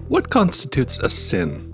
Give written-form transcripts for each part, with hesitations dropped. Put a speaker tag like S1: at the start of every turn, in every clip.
S1: What constitutes a sin?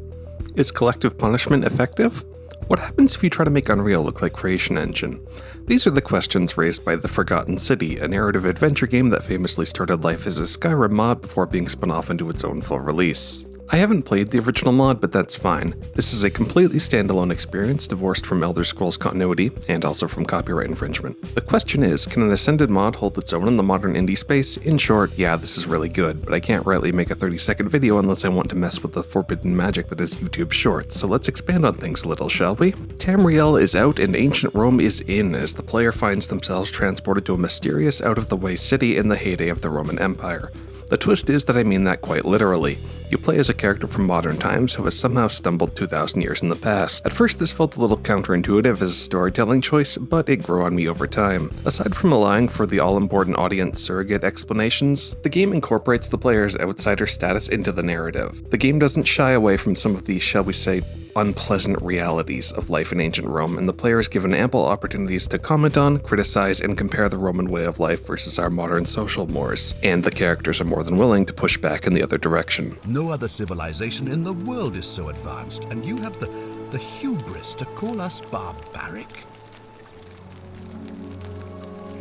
S1: Is collective punishment effective? What happens if you try to make Unreal look like Creation Engine? These are the questions raised by The Forgotten City, a narrative adventure game that famously started life as a Skyrim mod before being spun off into its own full release. I haven't played the original mod, but that's fine. This is a completely standalone experience divorced from Elder Scrolls continuity, and also from copyright infringement. The question is, can an Ascended mod hold its own in the modern indie space? In short, yeah, this is really good, but I can't rightly make a 30-second video unless I want to mess with the forbidden magic that is YouTube Shorts, so let's expand on things a little, shall we? Tamriel is out and ancient Rome is in, as the player finds themselves transported to a mysterious, out-of-the-way city in the heyday of the Roman Empire. The twist is that I mean that quite literally. You play as a character from modern times who has somehow stumbled 2,000 years in the past. At first this felt a little counterintuitive as a storytelling choice, but it grew on me over time. Aside from allowing for the all-important audience surrogate explanations, the game incorporates the player's outsider status into the narrative. The game doesn't shy away from some of the, shall we say, unpleasant realities of life in ancient Rome, and the player is given ample opportunities to comment on, criticize, and compare the Roman way of life versus our modern social mores, and the characters are more than willing to push back in the other direction.
S2: No other civilization in the world is so advanced, and you have the hubris to call us barbaric?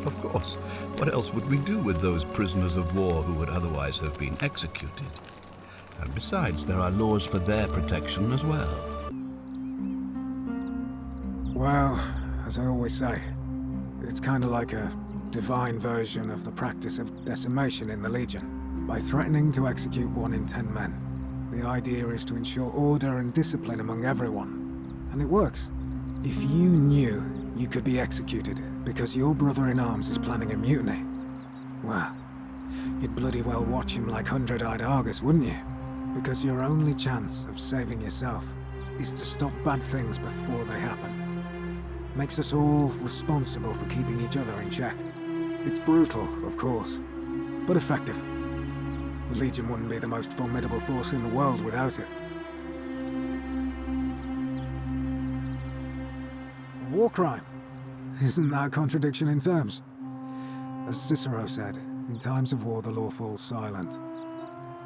S2: Of course, what else would we do with those prisoners of war who would otherwise have been executed? And besides, there are laws for their protection as well.
S3: Well, as I always say, it's kind of like a divine version of the practice of decimation in the Legion. By threatening to execute 1 in 10 men, the idea is to ensure order and discipline among everyone. And it works. If you knew you could be executed because your brother-in-arms is planning a mutiny, well, you'd bloody well watch him like 100-eyed Argus, wouldn't you? Because your only chance of saving yourself is to stop bad things before they happen. Makes us all responsible for keeping each other in check. It's brutal, of course, but effective. The Legion wouldn't be the most formidable force in the world without it. A war crime? Isn't that a contradiction in terms? As Cicero said, in times of war the law falls silent.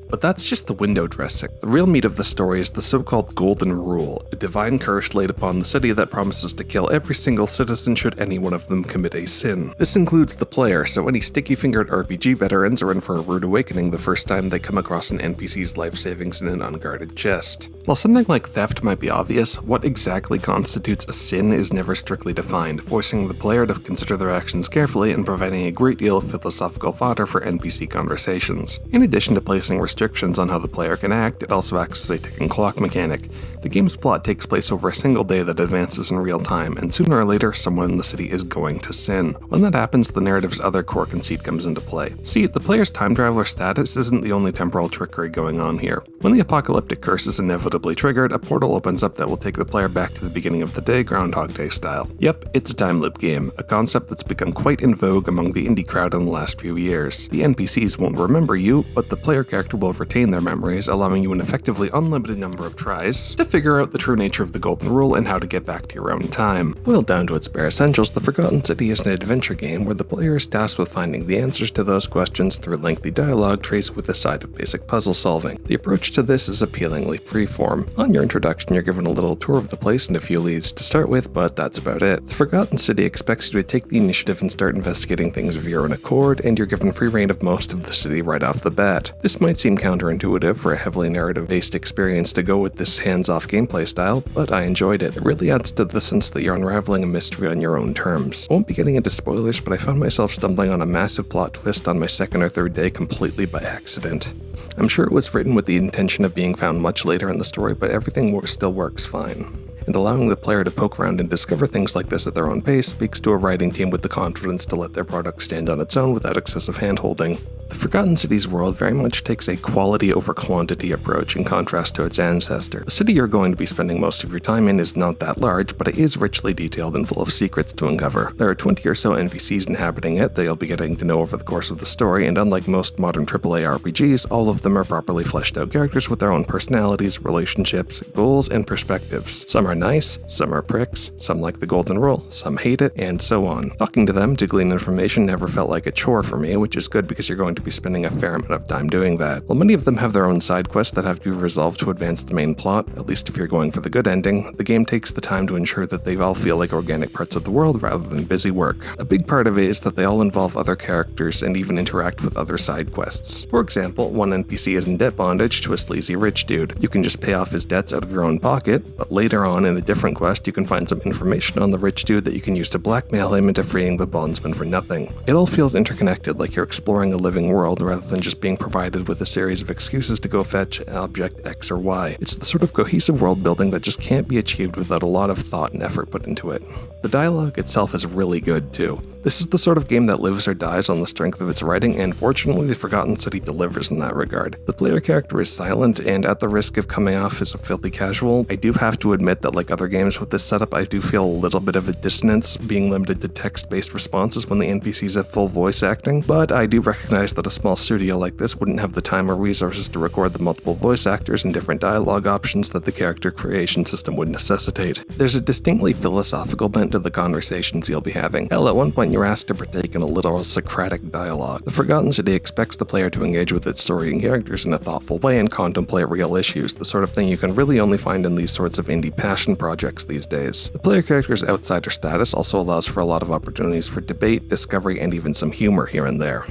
S1: But that's just the window dressing. The real meat of the story is the so-called Golden Rule, a divine curse laid upon the city that promises to kill every single citizen should any one of them commit a sin. This includes the player, so any sticky-fingered RPG veterans are in for a rude awakening the first time they come across an NPC's life savings in an unguarded chest. While something like theft might be obvious, what exactly constitutes a sin is never strictly defined, forcing the player to consider their actions carefully and providing a great deal of philosophical fodder for NPC conversations. In addition to placing restrictions on how the player can act, it also acts as a ticking clock mechanic. The game's plot takes place over a single day that advances in real time, and sooner or later someone in the city is going to sin. When that happens, the narrative's other core conceit comes into play. See, the player's time traveler status isn't the only temporal trickery going on here. When the apocalyptic curse is inevitably triggered, a portal opens up that will take the player back to the beginning of the day, Groundhog Day style. Yep, it's a time loop game, a concept that's become quite in vogue among the indie crowd in the last few years. The NPCs won't remember you, but the player character will retain their memories, allowing you an effectively unlimited number of tries to figure out the true nature of the Golden Rule and how to get back to your own time. Boiled down to its bare essentials, The Forgotten City is an adventure game where the player is tasked with finding the answers to those questions through lengthy dialogue traced with a side of basic puzzle solving. The approach to this is appealingly freeform. On your introduction, you're given a little tour of the place and a few leads to start with, but that's about it. The Forgotten City expects you to take the initiative and start investigating things of your own accord, and you're given free reign of most of the city right off the bat. This might seem counterintuitive for a heavily narrative-based experience to go with this hands-off gameplay style, but I enjoyed it. It really adds to the sense that you're unraveling a mystery on your own terms. I won't be getting into spoilers, but I found myself stumbling on a massive plot twist on my second or third day completely by accident. I'm sure it was written with the intention of being found much later in the story, but everything still works fine. And allowing the player to poke around and discover things like this at their own pace speaks to a writing team with the confidence to let their product stand on its own without excessive hand-holding. The Forgotten City's world very much takes a quality over quantity approach in contrast to its ancestor. The city you're going to be spending most of your time in is not that large, but it is richly detailed and full of secrets to uncover. There are 20 or so NPCs inhabiting it that you'll be getting to know over the course of the story, and unlike most modern AAA RPGs, all of them are properly fleshed out characters with their own personalities, relationships, goals, and perspectives. Some are nice, some are pricks, some like the Golden Rule, some hate it, and so on. Talking to them to glean information never felt like a chore for me, which is good because you're going to be spending a fair amount of time doing that. While many of them have their own side quests that have to be resolved to advance the main plot, at least if you're going for the good ending, the game takes the time to ensure that they all feel like organic parts of the world rather than busy work. A big part of it is that they all involve other characters and even interact with other side quests. For example, one NPC is in debt bondage to a sleazy rich dude. You can just pay off his debts out of your own pocket, but later on in a different quest you can find some information on the rich dude that you can use to blackmail him into freeing the bondsman for nothing. It all feels interconnected, like you're exploring a living world rather than just being provided with a series of excuses to go fetch object X or Y. It's the sort of cohesive world building that just can't be achieved without a lot of thought and effort put into it. The dialogue itself is really good too. This is the sort of game that lives or dies on the strength of its writing, and fortunately the Forgotten City delivers in that regard. The player character is silent, and at the risk of coming off as a filthy casual, I do have to admit that like other games with this setup, I do feel a little bit of a dissonance being limited to text-based responses when the NPCs have full voice acting, but I do recognize that a small studio like this wouldn't have the time or resources to record the multiple voice actors and different dialogue options that the character creation system would necessitate. There's a distinctly philosophical bent to the conversations you'll be having. Hell, at one point you're asked to partake in a literal Socratic dialogue. The Forgotten City expects the player to engage with its story and characters in a thoughtful way and contemplate real issues, the sort of thing you can really only find in these sorts of indie passion projects these days. The player character's outsider status also allows for a lot of opportunities for debate, discovery, and even some humor here and there.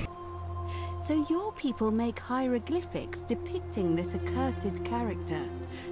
S4: So your people make hieroglyphics depicting this accursed character,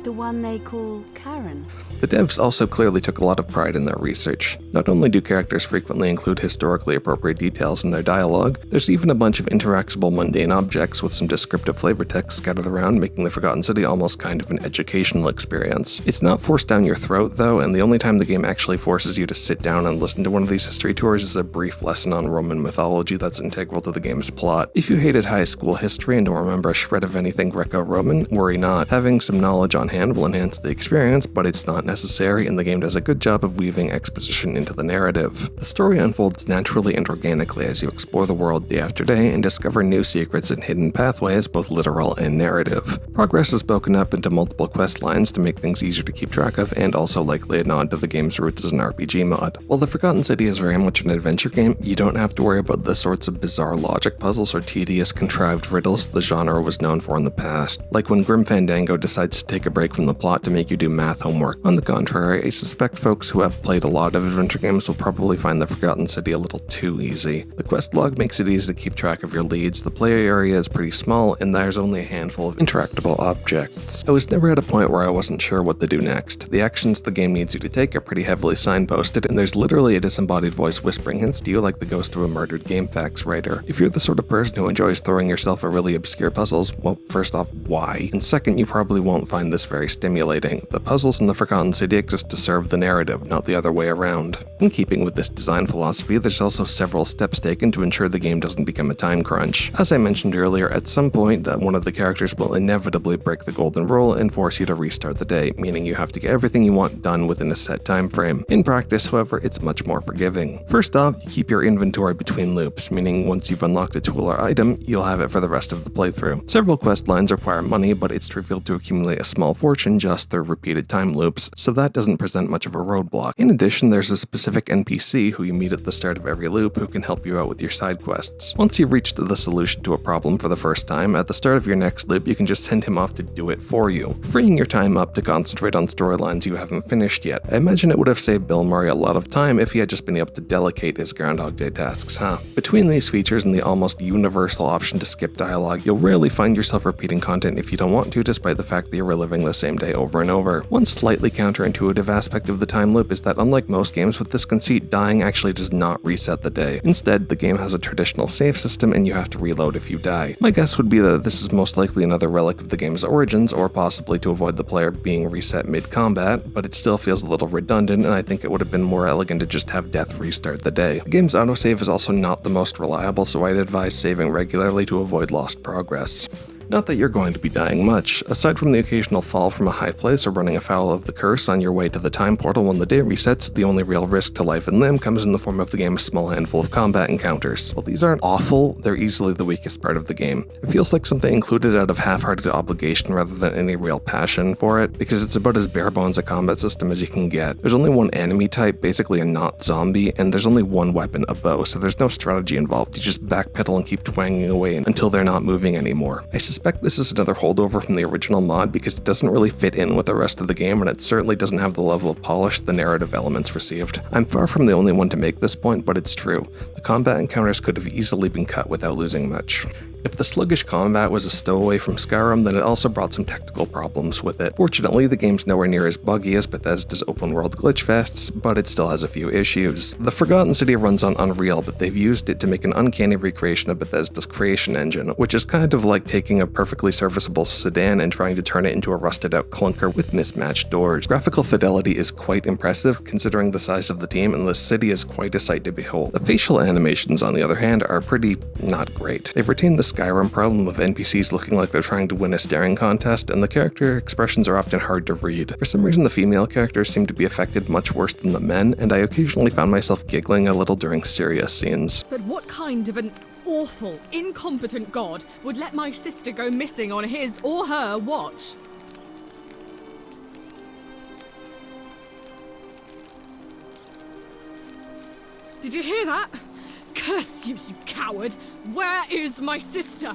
S4: the one they call Karen.
S1: The devs also clearly took a lot of pride in their research. Not only do characters frequently include historically appropriate details in their dialogue, there's even a bunch of interactable mundane objects with some descriptive flavor text scattered around, making the Forgotten City almost kind of an educational experience. It's not forced down your throat though, and the only time the game actually forces you to sit down and listen to one of these history tours is a brief lesson on Roman mythology that's integral to the game's plot. If you hated high school history and don't remember a shred of anything Greco-Roman, worry not. Having some knowledge on hand will enhance the experience, but it's not necessary, and the game does a good job of weaving exposition into the narrative. The story unfolds naturally and organically as you explore the world day after day and discover new secrets and hidden pathways, both literal and narrative. Progress is broken up into multiple quest lines to make things easier to keep track of, and also likely a nod to the game's roots as an RPG mod. While the Forgotten City is very much an adventure game, you don't have to worry about the sorts of bizarre logic puzzles or tedious contrived riddles the genre was known for in the past, like when Grim Fandango decides to take a break from the plot to make you do math homework. On the contrary, I suspect folks who have played a lot of adventure games will probably find the Forgotten City a little too easy. The quest log makes it easy to keep track of your leads, the player area is pretty small, and there's only a handful of interactable objects. I was never at a point where I wasn't sure what to do next. The actions the game needs you to take are pretty heavily signposted, and there's literally a disembodied voice whispering hints to you like the ghost of a murdered GameFAQs writer. If you're the sort of person who enjoys throwing yourself at really obscure puzzles, well, first off, why? And second, you probably won't find this very stimulating. The puzzles in the Forgotten City exist to serve the narrative, not the other way around. In keeping with this design philosophy, there's also several steps taken to ensure the game doesn't become a time crunch. As I mentioned earlier, at some point that one of the characters will inevitably break the golden rule and force you to restart the day, meaning you have to get everything you want done within a set time frame. In practice, however, it's much more forgiving. First off, you keep your inventory between loops, meaning once you've unlocked a tool or item, you'll have it for the rest of the playthrough. Several quest lines require money, but it's trivial to accumulate a small fortune just through repeated time loops, so that doesn't present much of a roadblock. In addition, there's a specific NPC who you meet at the start of every loop who can help you out with your side quests. Once you've reached the solution to a problem for the first time, at the start of your next loop you can just send him off to do it for you, freeing your time up to concentrate on storylines you haven't finished yet. I imagine it would have saved Bill Murray a lot of time if he had just been able to delegate his Groundhog Day tasks, huh? Between these features and the almost universal option to skip dialogue, you'll rarely find yourself repeating content if you don't want to, despite the fact that you're reliving the same day over and over. One slightly counterintuitive aspect of the time loop is that unlike most games with this conceit, dying actually does not reset the day. Instead, the game has a traditional save system and you have to reload if you die. My guess would be that this is most likely another relic of the game's origins, or possibly to avoid the player being reset mid-combat, but it still feels a little redundant, and I think it would have been more elegant to just have death restart the day. The game's autosave is also not the most reliable, so I'd advise saving regularly to avoid lost progress. Not that you're going to be dying much. Aside from the occasional fall from a high place or running afoul of the curse on your way to the time portal when the day resets, the only real risk to life and limb comes in the form of the game's small handful of combat encounters. While these aren't awful, they're easily the weakest part of the game. It feels like something included out of half-hearted obligation rather than any real passion for it, because it's about as bare-bones a combat system as you can get. There's only one enemy type, basically a not zombie, and there's only one weapon, a bow, so there's no strategy involved. You just backpedal and keep twanging away until they're not moving anymore. I suspect this is another holdover from the original mod because it doesn't really fit in with the rest of the game, and it certainly doesn't have the level of polish the narrative elements received. I'm far from the only one to make this point, but it's true. The combat encounters could have easily been cut without losing much. If the sluggish combat was a stowaway from Skyrim, then it also brought some technical problems with it. Fortunately, the game's nowhere near as buggy as Bethesda's open-world glitch fests, but it still has a few issues. The Forgotten City runs on Unreal, but they've used it to make an uncanny recreation of Bethesda's creation engine, which is kind of like taking a perfectly serviceable sedan and trying to turn it into a rusted-out clunker with mismatched doors. Graphical fidelity is quite impressive, considering the size of the team, and the city is quite a sight to behold. The facial animations, on the other hand, are pretty not great. They've retained the Skyrim problem of NPCs looking like they're trying to win a staring contest, and the character expressions are often hard to read. For some reason, the female characters seem to be affected much worse than the men, and I occasionally found myself giggling a little during serious scenes.
S5: But what kind of an awful, incompetent god would let my sister go missing on his or her watch? Did you hear that? Curse you, you coward! Where is my sister?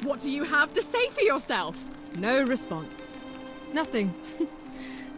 S5: What do you have to say for yourself? No response. Nothing.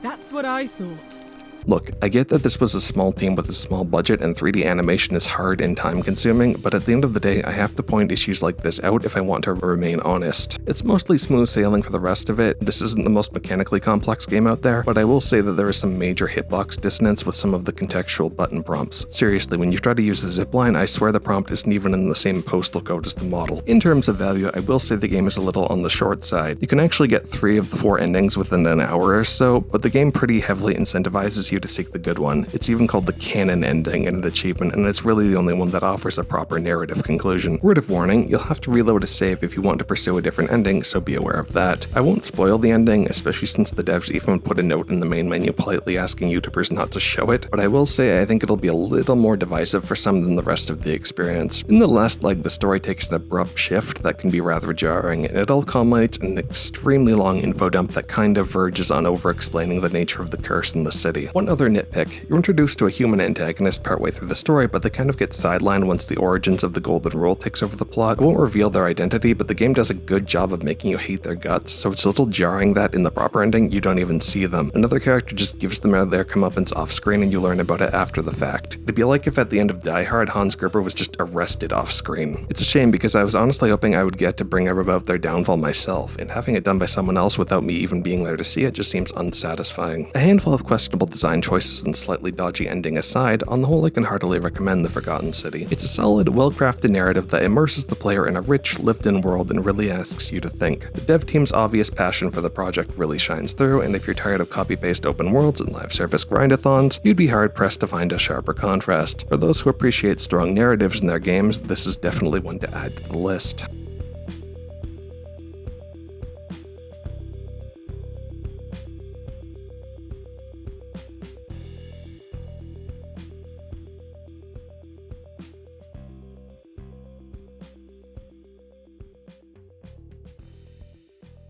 S5: That's what I thought.
S1: Look, I get that this was a small team with a small budget and 3D animation is hard and time consuming, but at the end of the day, I have to point issues like this out if I want to remain honest. It's mostly smooth sailing for the rest of it. This isn't the most mechanically complex game out there, but I will say that there is some major hitbox dissonance with some of the contextual button prompts. Seriously, when you try to use a zipline, I swear the prompt isn't even in the same postal code as the model. In terms of value, I will say the game is a little on the short side. You can actually get 3 of the 4 endings within an hour or so, but the game pretty heavily incentivizes you to seek the good one. It's even called the canon ending in an achievement, and it's really the only one that offers a proper narrative conclusion. Word of warning, you'll have to reload a save if you want to pursue a different ending, so be aware of that. I won't spoil the ending, especially since the devs even put a note in the main menu politely asking YouTubers not to show it, but I will say I think it'll be a little more divisive for some than the rest of the experience. In the last leg, the story takes an abrupt shift that can be rather jarring, and it all culminates in an extremely long info dump that kind of verges on over-explaining the nature of the curse in the city. One other nitpick, you're introduced to a human antagonist partway through the story, but they kind of get sidelined once the origins of the Golden Rule takes over the plot. I won't reveal their identity, but the game does a good job of making you hate their guts, so it's a little jarring that in the proper ending, you don't even see them. Another character just gives them their comeuppance off-screen and you learn about it after the fact. It'd be like if at the end of Die Hard, Hans Gruber was just arrested off-screen. It's a shame because I was honestly hoping I would get to bring about their downfall myself, and having it done by someone else without me even being there to see it just seems unsatisfying. A handful of questionable design choices and slightly dodgy ending aside, on the whole I can heartily recommend The Forgotten City. It's a solid, well-crafted narrative that immerses the player in a rich, lived-in world and really asks you to think. The dev team's obvious passion for the project really shines through, and if you're tired of copy-paste open worlds and live service grindathons, you'd be hard-pressed to find a sharper contrast. For those who appreciate strong narratives in their games, this is definitely one to add to the list.